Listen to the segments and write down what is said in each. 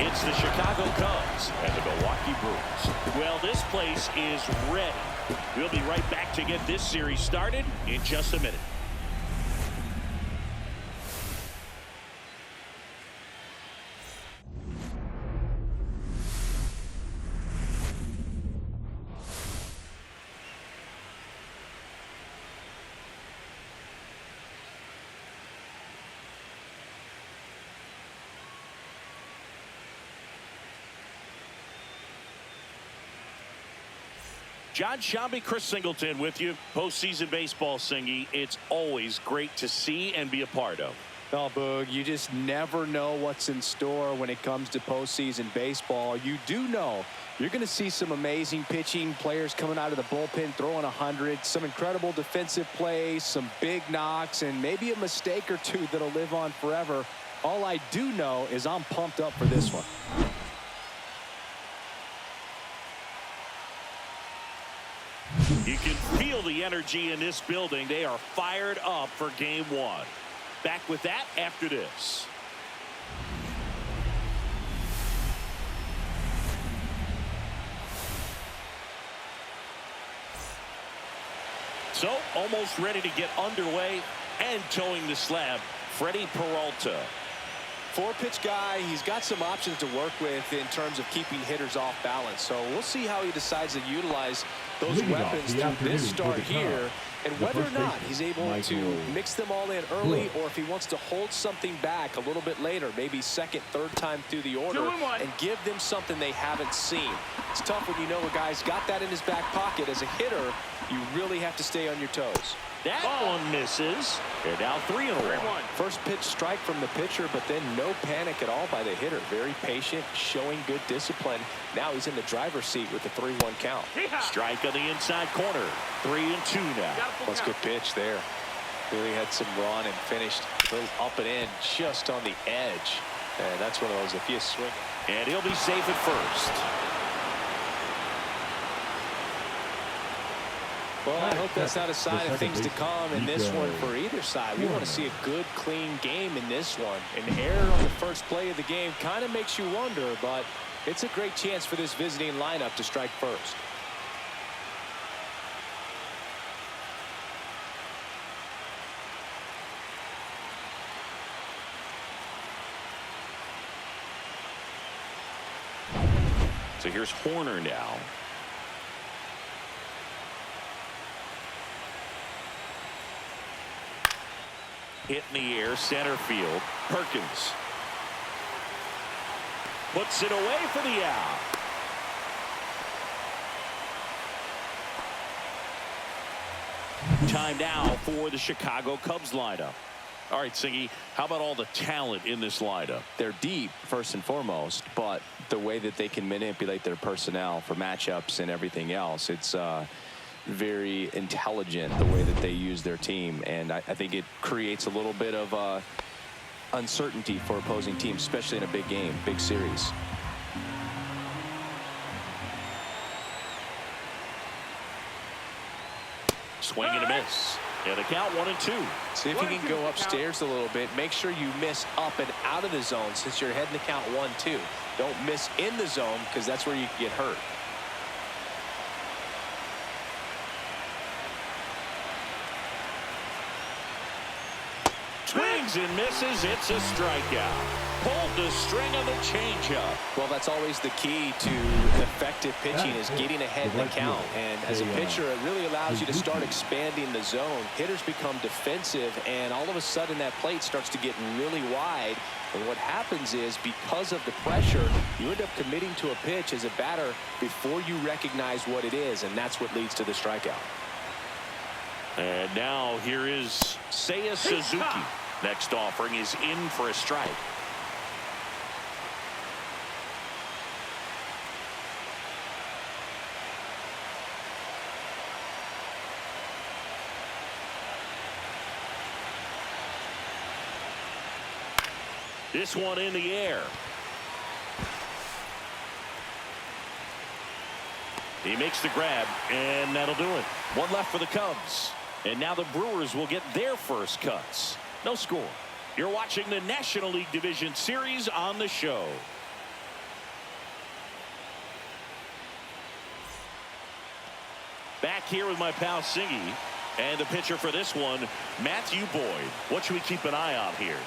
It's the Chicago Cubs and the Milwaukee Brewers. Well, this place is ready. We'll be right back to get this series started in just a minute. John Shambi, Chris Singleton with you. Postseason baseball, Singy. It's always great to see and be a part of. Oh, Boog, you just never know what's in store when it comes to postseason baseball. You do know you're going to see some amazing pitching, players coming out of the bullpen throwing 100, some incredible defensive plays, some big knocks, and maybe a mistake or two that'll live on forever. All I do know is I'm pumped up for this one. You can feel the energy in this building. They are fired up for game one. Back with that after this. So almost ready to get underway and towing the slab, Freddie Peralta. Four-pitch guy, he's got some options to work with in terms of keeping hitters off balance. So we'll see how he decides to utilize those weapons to this start here, and whether or not he's able to mix them all in early, or if he wants to hold something back a little bit later, maybe second, third time through the order, and give them something they haven't seen. It's tough when you know a guy's got that in his back pocket. As a hitter, you really have to stay on your toes. That one misses. They're now 3-1. First pitch strike from the pitcher, but then no panic at all by the hitter. Very patient, showing good discipline. Now he's in the driver's seat with the 3-1 count. Strike on the inside corner. 3-2 now. That's a good pitch there. Really had some run and finished a little up and in, just on the edge. And that's one of those, if you swing. And he'll be safe at first. Well, I hope that's not a sign of things to come in this one for either side. We want to see a good, clean game in this one. An error on the first play of the game kind of makes you wonder, but it's a great chance for this visiting lineup to strike first. So here's Horner now. Hit in the air, center field. Perkins puts it away for the out. Time now for the Chicago Cubs lineup. All right, Singy, how about all the talent in this lineup? They're deep, first and foremost, but the way that they can manipulate their personnel for matchups and everything else, it's very intelligent the way that they use their team, and I think it creates a little bit of uncertainty for opposing teams, especially in a big game, big series. Swing and a miss. And the count 1-2. See if you can go upstairs a little bit. Make sure you miss up and out of the zone since you're heading the count 1-2. Don't miss in the zone, because that's where you can get hurt. Swings and misses. It's a strikeout. Pulled the string of the changeup. Well, that's always the key to effective pitching, is getting ahead in the count. And as a pitcher, it really allows you to start expanding the zone. Hitters become defensive, and all of a sudden that plate starts to get really wide. And what happens is, because of the pressure, you end up committing to a pitch as a batter before you recognize what it is, and that's what leads to the strikeout. And now here is Seiya Suzuki. Next offering is in for a strike. This one in the air. He makes the grab, and that'll do it. One left for the Cubs. And now the Brewers will get their first cuts. No score. You're watching the National League Division Series on the show. Back here with my pal Singy. And the pitcher for this one, Matthew Boyd. What should we keep an eye on here?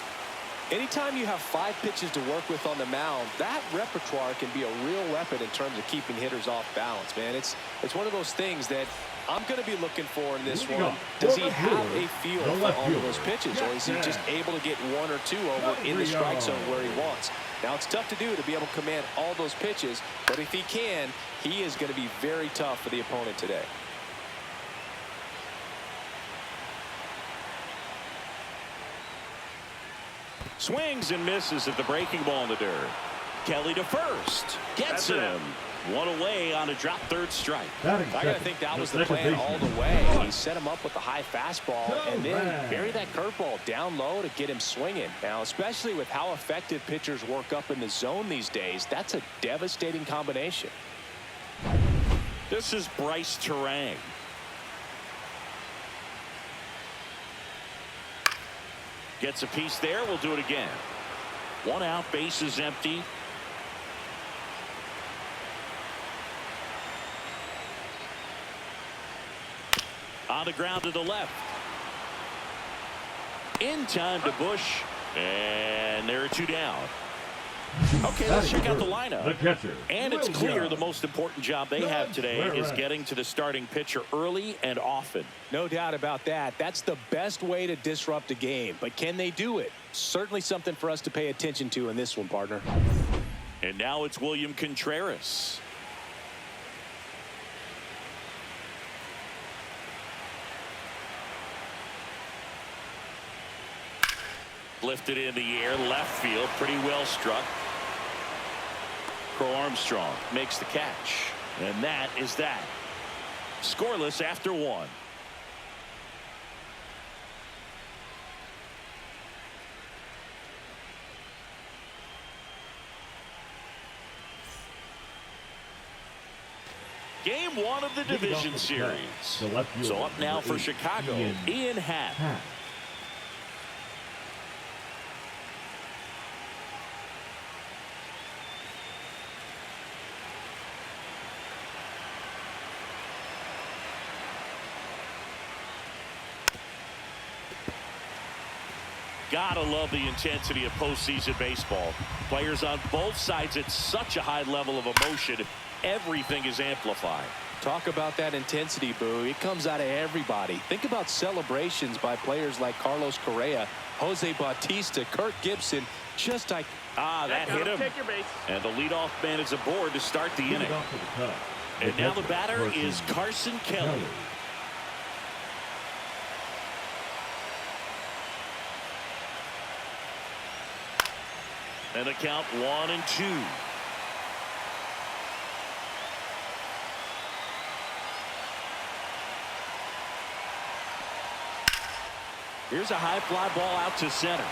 Anytime you have 5 pitches to work with on the mound, that repertoire can be a real weapon in terms of keeping hitters off balance, man. It's one of those things that I'm going to be looking for in this one. Does he have a feel for all of those pitches, or is he just able to get 1 or 2 over in the strike zone where he wants? Now, it's tough to do to be able to command all those pitches, but if he can, he is going to be very tough for the opponent today. Swings and misses at the breaking ball in the dirt. Kelly to first. Gets him. 1 away on a drop third strike. I gotta think that was the plan all the way. He set him up with the high fastball and then bury that curveball down low to get him swinging. Now, especially with how effective pitchers work up in the zone these days, that's a devastating combination. This is Bryce Terang. Gets a piece there. We'll do it again. 1 out, base is empty. On the ground to the left. In time to Bush. And there are 2 down. Okay, let's check out the lineup. The catcher. And it's clear the most important job they have today is getting to the starting pitcher early and often. No doubt about that. That's the best way to disrupt a game. But can they do it? Certainly something for us to pay attention to in this one, partner. And now it's William Contreras. Lifted in the air, left field, pretty well struck. Crow Armstrong makes the catch. And that is that. Scoreless after 1. Game 1 of the division series. So up now for Chicago, Ian Happ. Gotta love the intensity of postseason baseball. Players on both sides at such a high level of emotion. Everything is amplified. Talk about that intensity, Boo. It comes out of everybody. Think about celebrations by players like Carlos Correa, Jose Bautista, Kirk Gibson. Just like that hit him. And the leadoff man is aboard to start the inning. And now the batter is Carson Kelly. And the count 1-2. Here's a high fly ball out to center.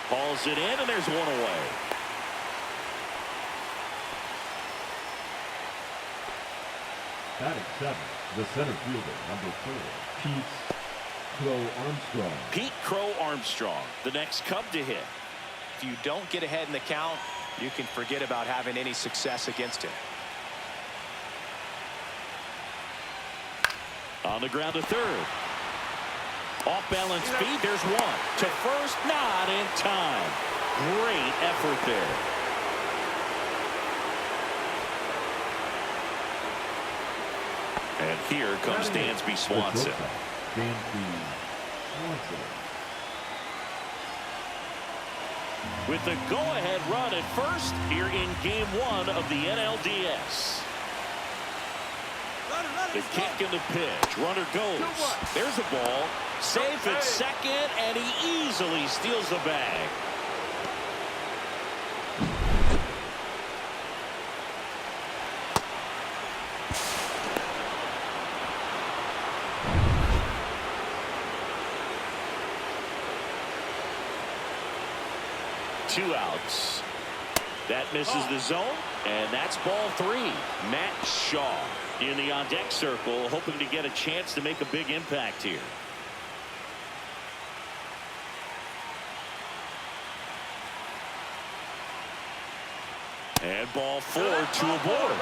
Hauls it in, and there's 1 away. Batting 7, the center fielder, number 4, Pete Crow Armstrong, the next Cub to hit. if you don't get ahead in the count, you can forget about having any success against him. On the ground to third. Off balance feed. There's 1 to first. Not in time. Great effort there. And here comes Dansby Swanson. With the go-ahead run at first here in Game 1 of the NLDS. The kick and the pitch. Runner goes. There's a ball. Safe at second, and he easily steals the bag. Two outs. That misses the zone, and that's ball 3. Matt Shaw in the on-deck circle, hoping to get a chance to make a big impact here. And ball 4, 2 aboard.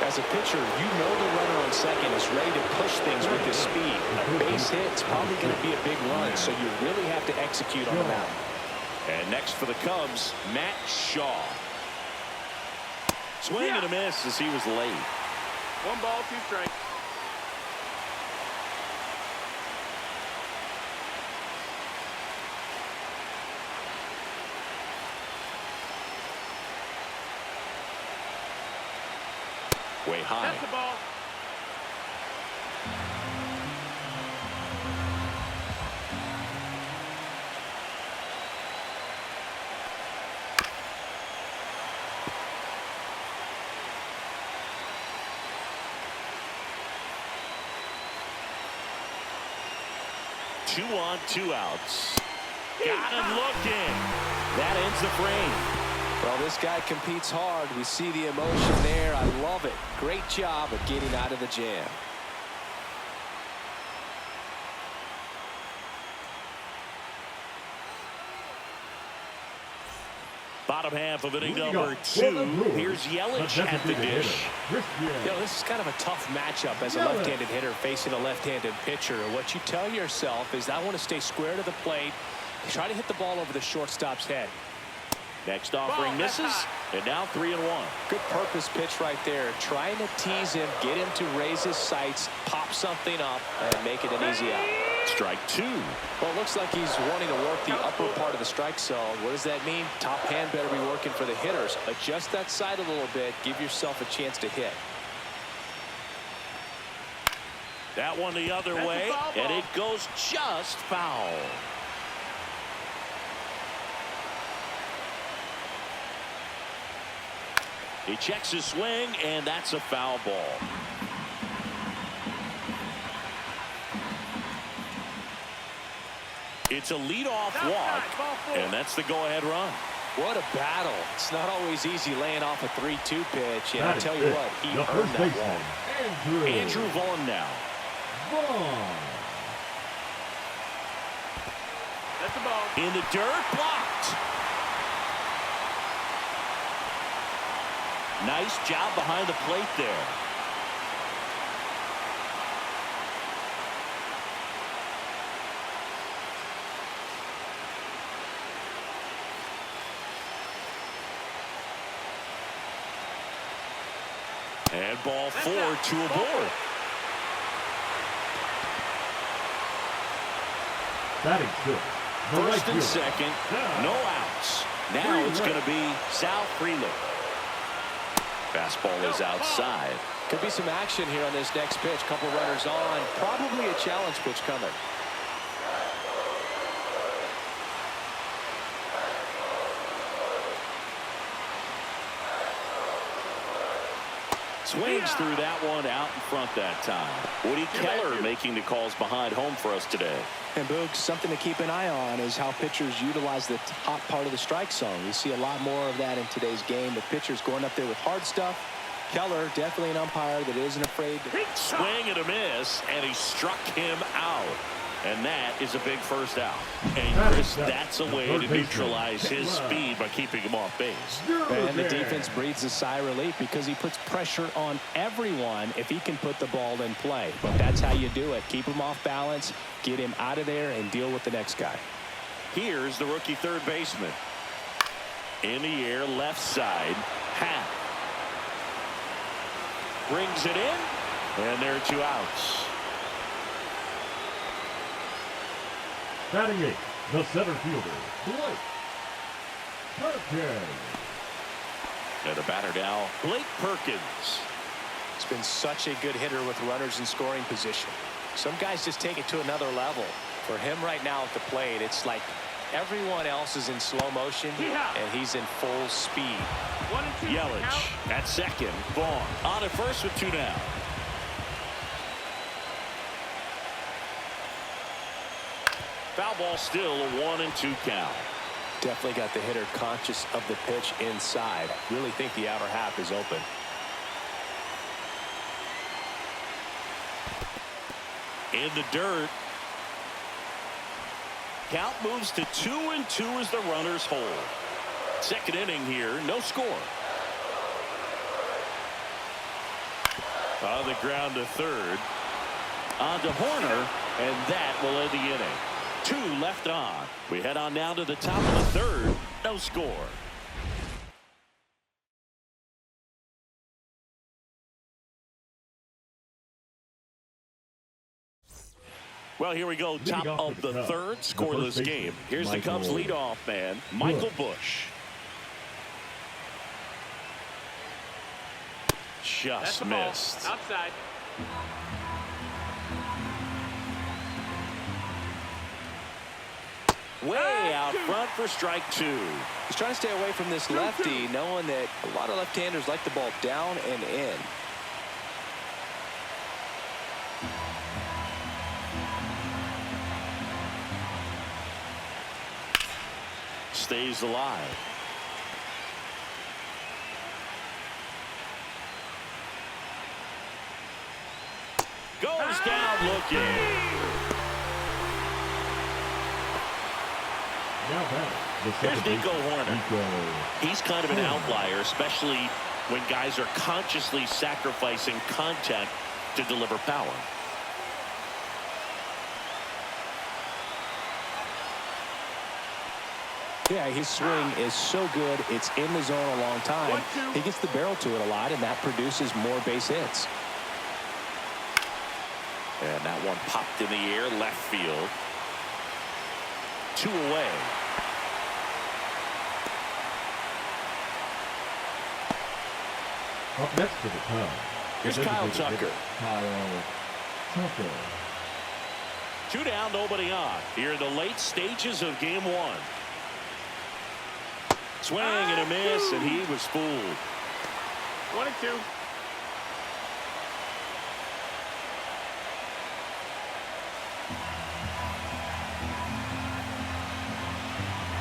As a pitcher, you know the runner on second is ready to push things with his speed. A base hit is probably going to be a big run, so you really have to execute on the mound. And next for the Cubs, Matt Shaw. Swing and a miss as he was late. 1 ball, 2 strikes. Way high. That's the ball. Two on, 2 outs. Got him looking. That ends the frame. Well, this guy competes hard. We see the emotion there. I love it. Great job of getting out of the jam. Bottom half of inning number 2. Here's Yelich at the dish. This is kind of a tough matchup as a left-handed hitter facing a left-handed pitcher. What you tell yourself is, I want to stay square to the plate, try to hit the ball over the shortstop's head. Next offering misses, and now 3-1. Good purpose pitch right there. Trying to tease him, get him to raise his sights, pop something up, and make it an easy out. Strike 2. Well, it looks like he's wanting to work the upper part of the strike zone. What does that mean? Top hand better be working for the hitters. Adjust that side a little bit. Give yourself a chance to hit. That one the other way, and it goes just foul. He checks his swing, and that's a foul ball. It's a leadoff walk, and that's the go-ahead run. What a battle. It's not always easy laying off a 3-2 pitch, and I'll tell you what, he earned that walk. Andrew Vaughn now. That's the ball. In the dirt, blocked. Nice job behind the plate there. And ball 4, 2 aboard. Batting good. First and second, no outs. Now it's going to be Sal Frelick. Fastball is outside. Could be some action here on this next pitch. Couple runners on. Probably a challenge pitch coming. Swings through that one out in front that time. Woody Keller making the calls behind home for us today. And Boog, something to keep an eye on is how pitchers utilize the top part of the strike zone. We see a lot more of that in today's game, with pitchers going up there with hard stuff. Keller, definitely an umpire that isn't afraid to swing and a miss, and he struck him out. And that is a big first out. And Chris, that's a way to neutralize his speed by keeping him off base. And the defense breathes a sigh of relief because he puts pressure on everyone if he can put the ball in play. But that's how you do it. Keep him off balance, get him out of there, and deal with the next guy. Here's the rookie third baseman. In the air, left side, half. Brings it in, and there are 2 outs. Batting 8, the center fielder, Blake Perkins. And the batter now, Blake Perkins. He's been such a good hitter with runners in scoring position. Some guys just take it to another level. For him right now at the plate, it's like everyone else is in slow motion, and he's in full speed. 1 and 2. Yelich at second. Vaughn on at first with 2 down. Foul ball, still a 1 and 2 count. Definitely got the hitter conscious of the pitch inside. Really think the outer half is open. In the dirt. Count moves to 2 and 2 as the runners hold. Second inning here, no score. On the ground to third. On to Horner, and that will end the inning. 2 left on. We head on down to the top of the third. No score. Well, here we go. Top of the third. Scoreless game. Here's the Cubs leadoff man, Michael Busch. Just missed. Outside. Way out front for strike 2. He's trying to stay away from this lefty, knowing that a lot of left-handers like the ball down and in. Stays alive. Goes down looking. Here's Nico Horner. He's kind of an outlier, especially when guys are consciously sacrificing contact to deliver power. Yeah, his swing is so good. It's in the zone a long time. He gets the barrel to it a lot, and that produces more base hits. And that one popped in the air, left field. 2 away. Up next to the Cubs. Here's Kyle Tucker. Kyle Tucker. 2 down, nobody on. Here in the late stages of game 1. Swing and a miss, and he was fooled. 1-2.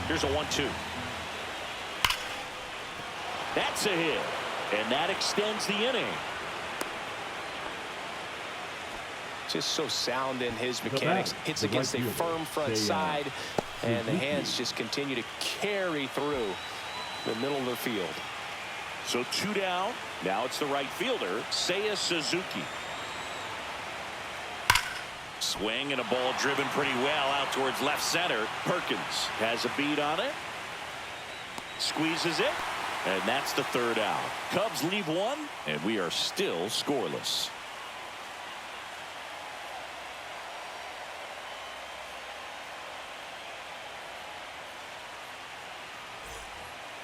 Here's a 1-2. That's a hit, and that extends the inning. Just so sound in his mechanics. Hits against a firm front side, and the hands just continue to carry through the middle of the field. So 2 down. Now it's the right fielder, Seiya Suzuki. Swing and a ball driven pretty well out towards left center. Perkins has a beat on it. Squeezes it. And that's the 3rd out. Cubs leave 1, and we are still scoreless.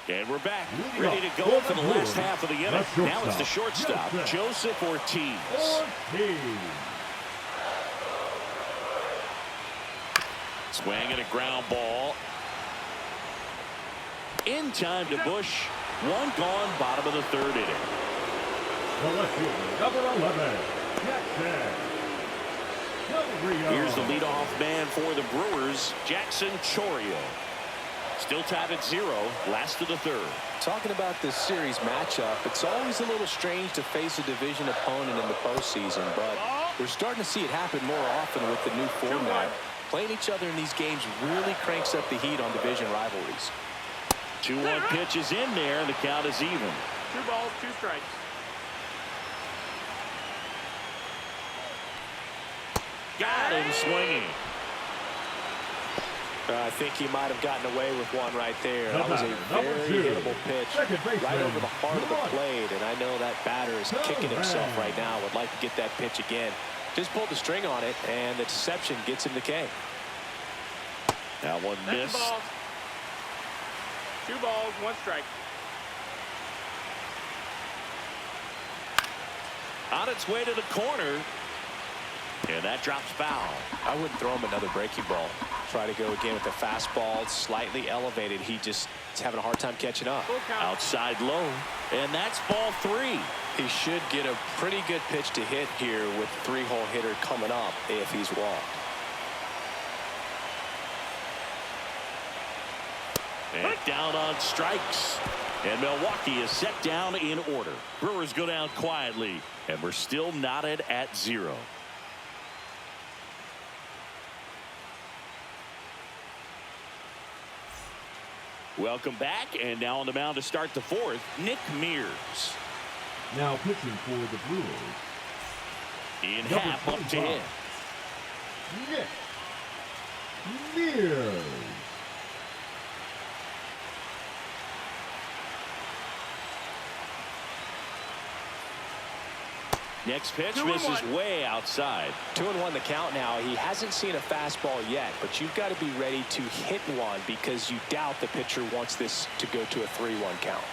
And we're back, ready to go for the last half of the inning. Now it's the shortstop, Joseph Ortiz. Swing and a ground ball. In time to Busch. 1 gone, bottom of the 3rd inning. Number 11, Jackson. Here's the leadoff man for the Brewers, Jackson Chourio. Still tied at 0, last of the 3rd. Talking about this series matchup, it's always a little strange to face a division opponent in the postseason, but we're starting to see it happen more often with the new format. Playing each other in these games really cranks up the heat on division rivalries. 2-1 pitch is in there, and the count is even. 2 balls, 2 strikes. Got him swinging. I think he might have gotten away with one right there. That was a very hittable pitch right over the heart of the plate, and I know that batter is kicking himself right now. Would like to get that pitch again. Just pulled the string on it, and the deception gets him the K. That one missed. 2 balls, 1 strike. On its way to the corner. And that drops foul. I wouldn't throw him another breaking ball. Try to go again with the fastball. Slightly elevated. He just is having a hard time catching up. Outside low. And that's ball 3. He should get a pretty good pitch to hit here with 3-hole hitter coming up if he's walked. And down on strikes. And Milwaukee is set down in order. Brewers go down quietly. And we're still knotted at 0. Welcome back, and now on the mound to start the fourth, Nick Mears. Now pitching for the Brewers, In Number half, up to 25. hit. Nick Mears. Next pitch 2-1. misses way outside. 2-1 the count now. He hasn't seen a fastball yet, but you've got to be ready to hit one because you doubt the pitcher wants this to go to a 3-1 count.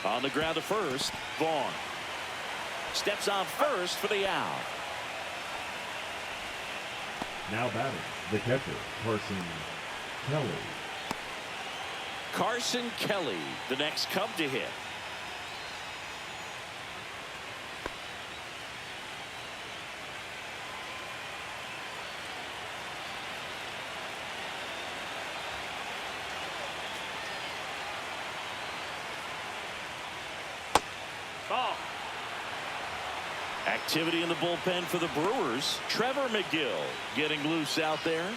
On the ground to first, Vaughn. Steps on first for the out. Now batting, the catcher, Carson Kelly. Carson Kelly, the next Cub to hit. Ball. Activity in the bullpen for the Brewers. Trevor McGill getting loose out there.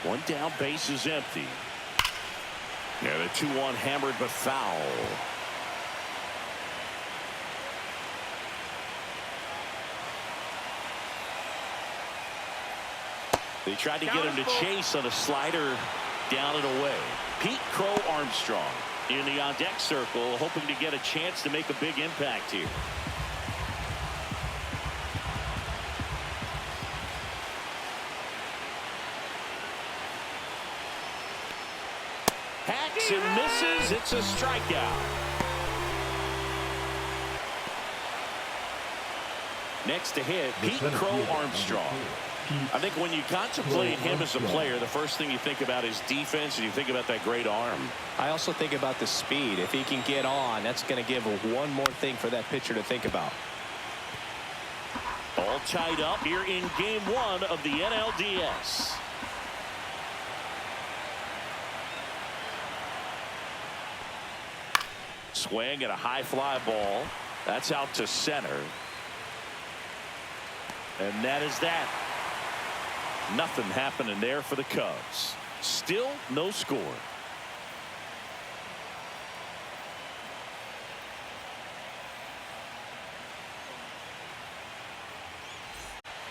One down, base is empty. Yeah, the 2-1 hammered but foul. They tried to get him to chase on a slider down and away. Pete Crow Armstrong in the on-deck circle, hoping to get a chance to make a big impact here. Hacks and misses. It's a strikeout. Next to hit, Pete Crow Armstrong. I think when you contemplate him as a player, the first thing you think about is defense, and you think about that great arm. I also think about the speed. If he can get on, that's going to give one more thing for that pitcher to think about. All tied up here in game one of the NLDS. Swing at a high fly ball. That's out to center. And that is that. Nothing happening there for the Cubs. Still no score.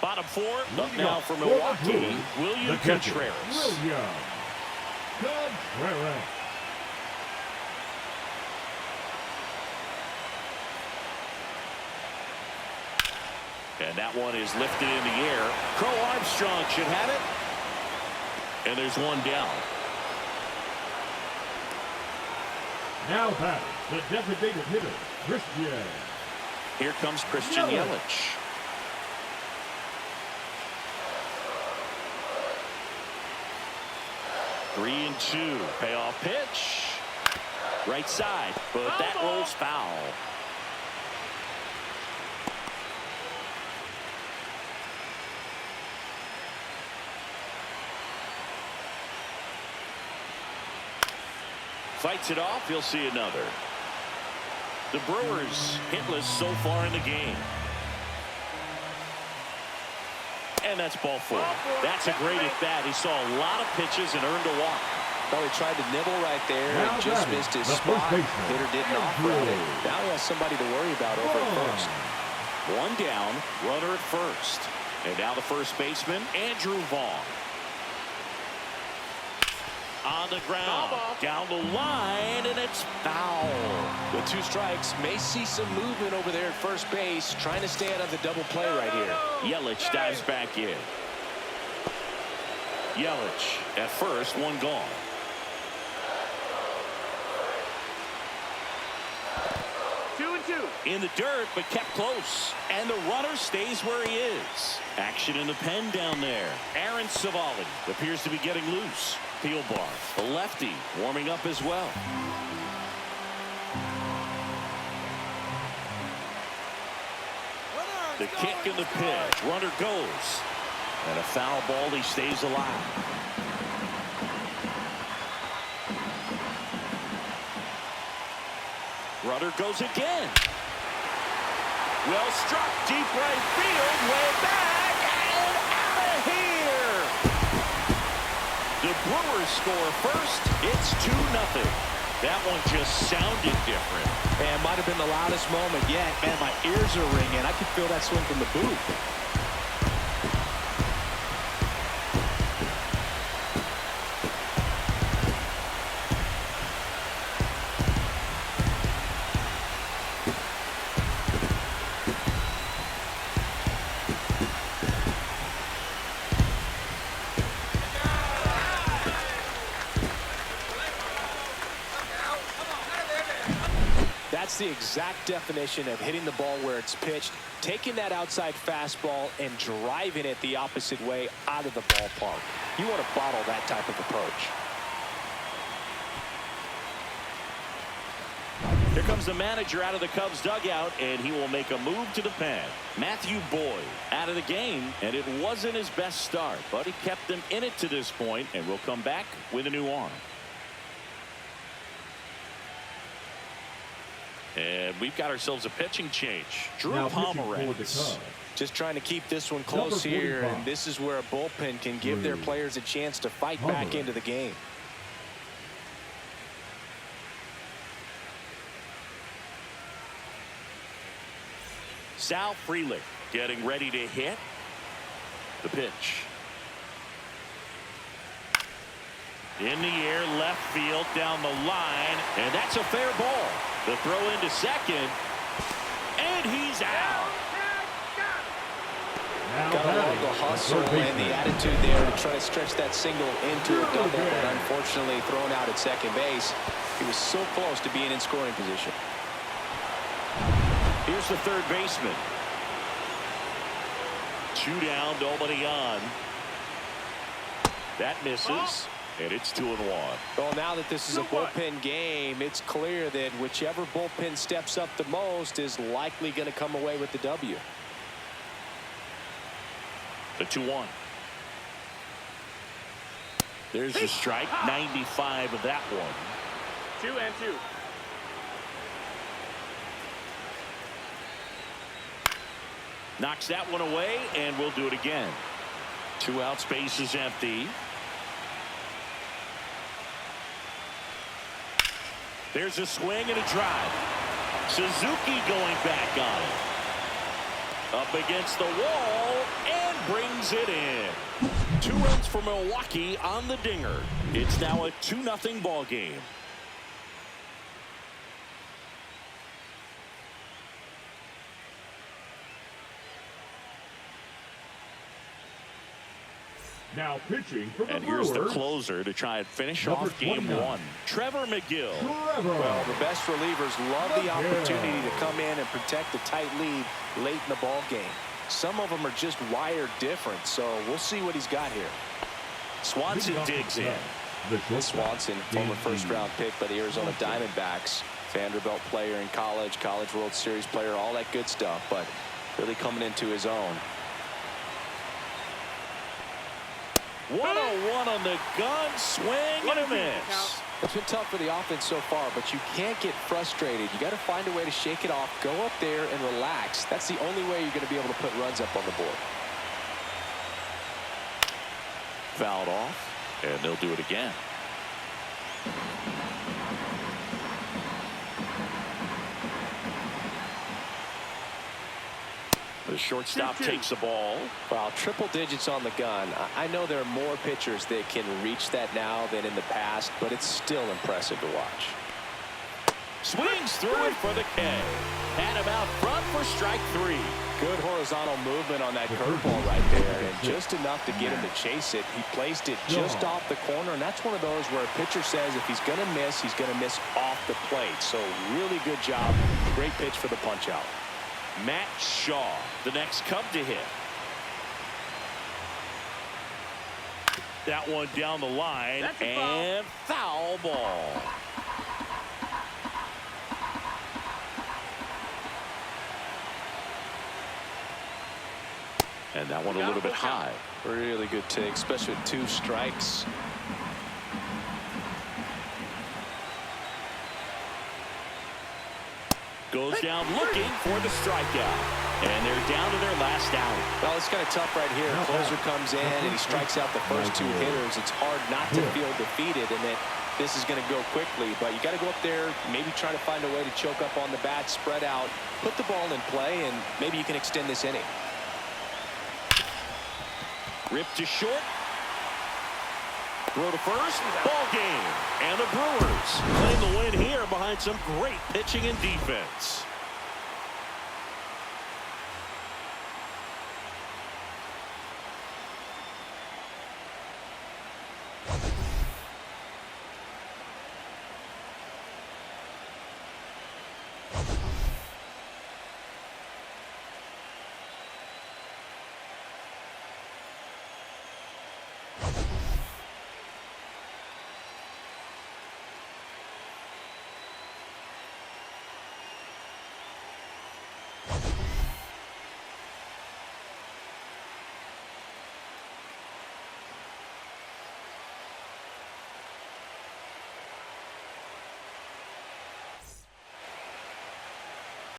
Bottom four, up now for Milwaukee, William Contreras. William Contreras. And that one is lifted in the air. Crow Armstrong should have it. And there's one down. Now batting, the designated hitter, Christian. Here comes Christian Yelich. Three and two. Payoff pitch. Right side, but that rolls foul. Fights it off. He'll see another. The Brewers hitless so far in the game. And that's ball four. That's a great at bat. He saw a lot of pitches and earned a walk. Well, he tried to nibble right there Now and just batting, missed his the spot. first baseman, Hitter didn't offer it. Now he has somebody to worry about over at first. One down, runner at first. And now the first baseman, Andrew Vaughn. On the ground, down the line, and it's foul. With two strikes, may see some movement over there at first base, trying to stay out of the double play right here. Yelich dives back in. Yelich at first, one gone. In the dirt, but kept close. And the runner stays where he is. Action in the pen down there. Aaron Savali appears to be getting loose. Thielbar, the lefty, warming up as well. The kick and the pitch. Runner goes. And a foul ball. He stays alive. Runner goes again. Well struck, deep right field, way back, and out of here. The Brewers score first. It's 2-0. That one just sounded different. And might have been the loudest moment yet. Man, my ears are ringing. I can feel that swing from the booth. That's the exact definition of hitting the ball where it's pitched, taking that outside fastball and driving it the opposite way out of the ballpark. You want to bottle that type of approach. Here comes the manager out of the Cubs dugout, and he will make a move to the pen. Matthew Boyd out of the game, and it wasn't his best start, but he kept them in it to this point, and will come back with a new arm. And we've got ourselves a pitching change. Drew Pomeranz. Just trying to keep this one close here, and this is where a bullpen can give their players a chance to fight back into the game. Sal Frelick getting ready to hit. The pitch. In the air, left field, down the line, and that's a fair ball. The throw into second, and he's out. Got to love the hustle and the attitude there to try to stretch that single into a double, but unfortunately thrown out at second base. He was so close to being in scoring position. Here's the third baseman. 2 down, nobody on. That misses. And it's 2-1. Well, now that this is a bullpen game, it's clear that whichever bullpen steps up the most is likely going to come away with the W. The 2-1. There's the strike. 95 of that one. 2-2. Knocks that one away, and we'll do it again. 2 out, space is empty. There's a swing and a drive. Suzuki going back on it. Up against the wall and brings it in. 2 runs for Milwaukee on the dinger. It's now a 2-0 ball game. Now pitching for the And here's the Brewers, closer to try and finish number off game 29. 1. Trevor McGill. Well, the best relievers love the opportunity to come in and protect a tight lead late in the ball game. Some of them are just wired different, so we'll see what he's got here. Swanson digs in. Swanson, former first-round pick by the Arizona Diamondbacks. Vanderbilt player in college, College World Series player, all that good stuff, but really coming into his own. 101 on the gun, swing and a miss. It's been tough for the offense so far, but you can't get frustrated. You got to find a way to shake it off, go up there and relax. That's the only way you're going to be able to put runs up on the board. Fouled off, and they'll do it again. The shortstop takes the ball. Well, triple digits on the gun. I know there are more pitchers that can reach that now than in the past, but it's still impressive to watch. Swings through it for the K. And him out front for strike 3. Good horizontal movement on that curveball right there, and just enough to get him to chase it. He placed it just off the corner, and that's one of those where a pitcher says if he's going to miss, he's going to miss off the plate. So really good job. Great pitch for the punch out. Matt Shaw, the next Cub to hit. That one down the line, and foul ball. And that one a little bit high. Really good take, especially with 2 strikes. Goes down looking for the strikeout. And they're down to their last out. Well, it's kind of tough right here. Closer comes in and he strikes out the first two hitters. It's hard not to feel defeated and that this is going to go quickly. But you got to go up there, maybe try to find a way to choke up on the bat, spread out, put the ball in play, and maybe you can extend this inning. Ripped to short. Throw to first. Ball game. And the Brewers claim the win here behind some great pitching and defense.